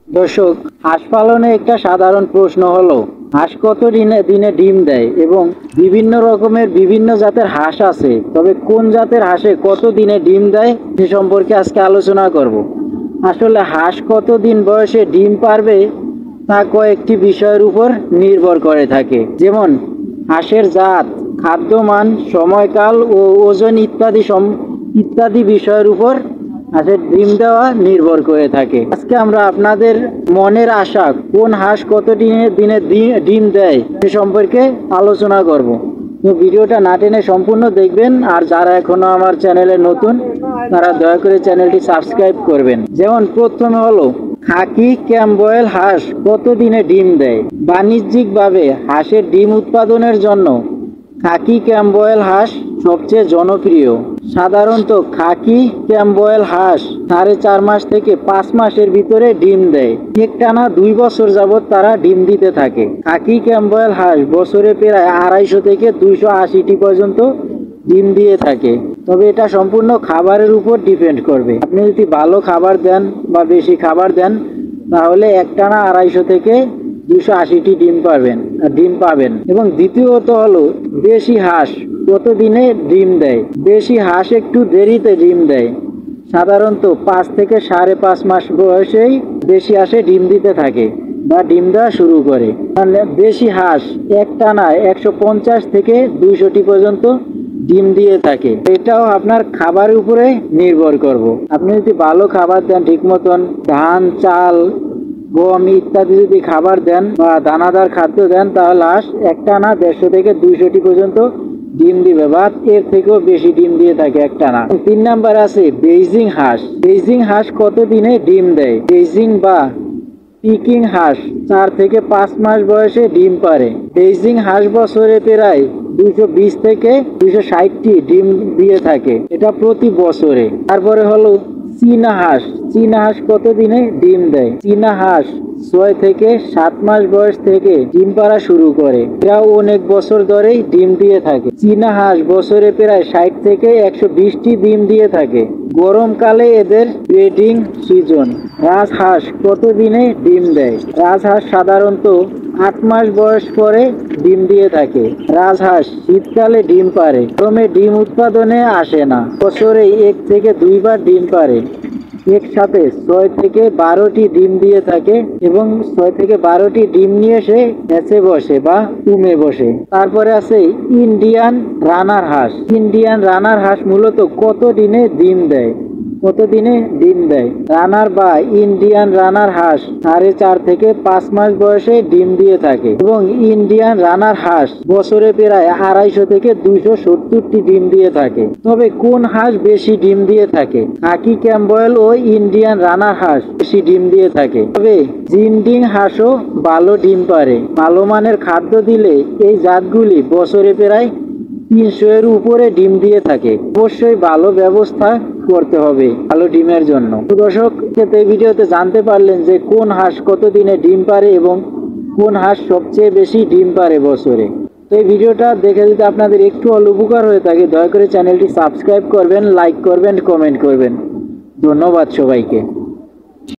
দর্শক, হাঁস পালনে একটা সাধারণ প্রশ্ন হলো হাঁস কত দিনে দিনে ডিম দেয় এবং বিভিন্ন রকমের বিভিন্ন জাতের হাঁস আছে, তবে কোন জাতের হাঁসে কত দিনে ডিম দেয় সে সম্পর্কে আজকে আলোচনা করব। আসলে হাঁস কত দিন বয়সে ডিম পারবে তা কয়েকটি বিষয়ের উপর নির্ভর করে থাকে, যেমন হাঁসের জাত, খাদ্যমান, সময়কাল ও ওজন ইত্যাদি বিষয়ের উপর হাঁসের ডিম দেওয়া নির্ভর করে থাকে। আজকে আমরা আপনাদের মনের আশা কোন হাঁস কত দিনে ডিম দেয় সে সম্পর্কে আলোচনা করব। তো ভিডিওটা না টেনে সম্পূর্ণ দেখবেন, আর যারা এখনো আমার চ্যানেলে নতুন তারা দয়া করে চ্যানেলটি সাবস্ক্রাইব করবেন। যেমন প্রথমে হলো খাকি ক্যাম্পবেল হাঁস কত দিনে ডিম দেয়। বাণিজ্যিকভাবে হাঁসের ডিম উৎপাদনের জন্য খাকি ক্যাম্পবেল হাঁস সবচেয়ে জনপ্রিয়। সাধারণত খাকি ক্যাম্পবেল হাঁস 4.5 মাস থেকে 5 মাসের ভিতরে ডিম দেয়। একটানা 2 বছর যাবৎ তারা ডিম দিতে থাকে। খাকি ক্যাম্পবেল হাঁস বছরে প্রায় 250 থেকে 280টি পর্যন্ত ডিম দিয়ে থাকে, তবে এটা সম্পূর্ণ খাবারের উপর ডিপেন্ড করবে। আপনি যদি ভালো খাবার দেন বা বেশি খাবার দেন তাহলে একটানা 250 থেকে 280টি ডিম পাবেন। এবং দ্বিতীয়ত হলো দেশি হাঁস কত দিনে ডিম দেয়। দেশি হাঁস একটু দেরিতে ডিম দেয়, সাধারণত 5 থেকে 5.5 মাস বয়সেই দেশি হাঁসে ডিম দিতে থাকে বা ডিম দেওয়া শুরু করে। দেশি হাঁস একটানা 150 থেকে 200টি পর্যন্ত ডিম দিয়ে থাকে। এটাও আপনার খাবারের উপরে নির্ভর করব। আপনি যদি ভালো খাবার দেন, ঠিক মতন ধান, চাল, গম ইত্যাদি যদি খাবার দেন বা দানাদার খাদ্য দেন, তাহলে হাঁস একটানা 150 থেকে 200টি পর্যন্ত ডিম দিবে বা এর থেকেও বেশি ডিম দিয়ে থাকে একটানা। 3 নাম্বার আছে বেইজিং হাঁস। বেইজিং হাঁস কত দিনে ডিম দেয়। বেইজিং বা পিকিং হাঁস 4 থেকে 5 মাস বয়সে ডিম পারে। বেইজিং হাঁস বছরে প্রায় 220 থেকে 260টি ডিম দিয়ে থাকে, এটা প্রতি বছরে। তারপরে হলো চীনা হাঁস। চীনা হাঁস কত দিনে ডিম দেয়। চীনা হাঁস 6 থেকে 7 মাস বয়স থেকে ডিম পাড়া শুরু করে, এরাও অনেক বছর ধরেই ডিম দিয়ে থাকে। চীনা হাঁস বছরে প্রায় 60 থেকে 120টি ডিম দিয়ে থাকে। গরমকালে এদের ব্রিডিং সিজন। রাজহাঁস কত দিনে ডিম দেয়। রাজহাঁস সাধারণত 8 মাস বয়স পরে ডিম দিয়ে থাকে। রাজহাঁস শীতকালে ডিম পারে, গরমে ডিম উৎপাদনে আসে না। বছরে 1 থেকে 2 বার ডিম পারে। একসাথে 6 থেকে 12টি ডিম দিয়ে থাকে এবং 6 থেকে 12টি ডিম নিয়ে সে হ্যাচে বসে বা উমে বসে। তারপরে আছে ইন্ডিয়ান রানার হাঁস। ইন্ডিয়ান রানার হাঁস মূলত কত দিনে ডিম দেয়। রানার বা ইন্ডিয়ান রানার হাঁস 4.5 থেকে 5 মাস বয়সে ডিম দিয়ে থাকে এবং ইন্ডিয়ান রানার হাঁস বছরে প্রায় 250 থেকে 270টি ডিম দিয়ে থাকে। তবে কোন হাঁস বেশি ডিম দিয়ে থাকে। খাকি ক্যাম্পবেল ও ইন্ডিয়ান রানার হাঁস বেশি ডিম দিয়ে থাকে, তবে জিন্ডিং হাঁসও ভালো ডিম পারে। ভালো মানের খাদ্য দিলে এই জাতগুলি বছরে প্রায় 300 এর উপরে ডিম দিয়ে থাকে। অবশ্যই ভালো ব্যবস্থা করতে হবে ভালো ডিমের জন্য। দর্শক, এই ভিডিওতে জানতে পারলেন যে কোন হাঁস কত দিনে ডিম পারে এবং কোন হাঁস সবচেয়ে বেশি ডিম পারে বছরে। তো এই ভিডিওটা দেখে যদি আপনাদের একটু উপকার হয়ে থাকে, দয়া করে চ্যানেলটি সাবস্ক্রাইব করবেন, লাইক করবেন, কমেন্ট করবেন। ধন্যবাদ সবাইকে।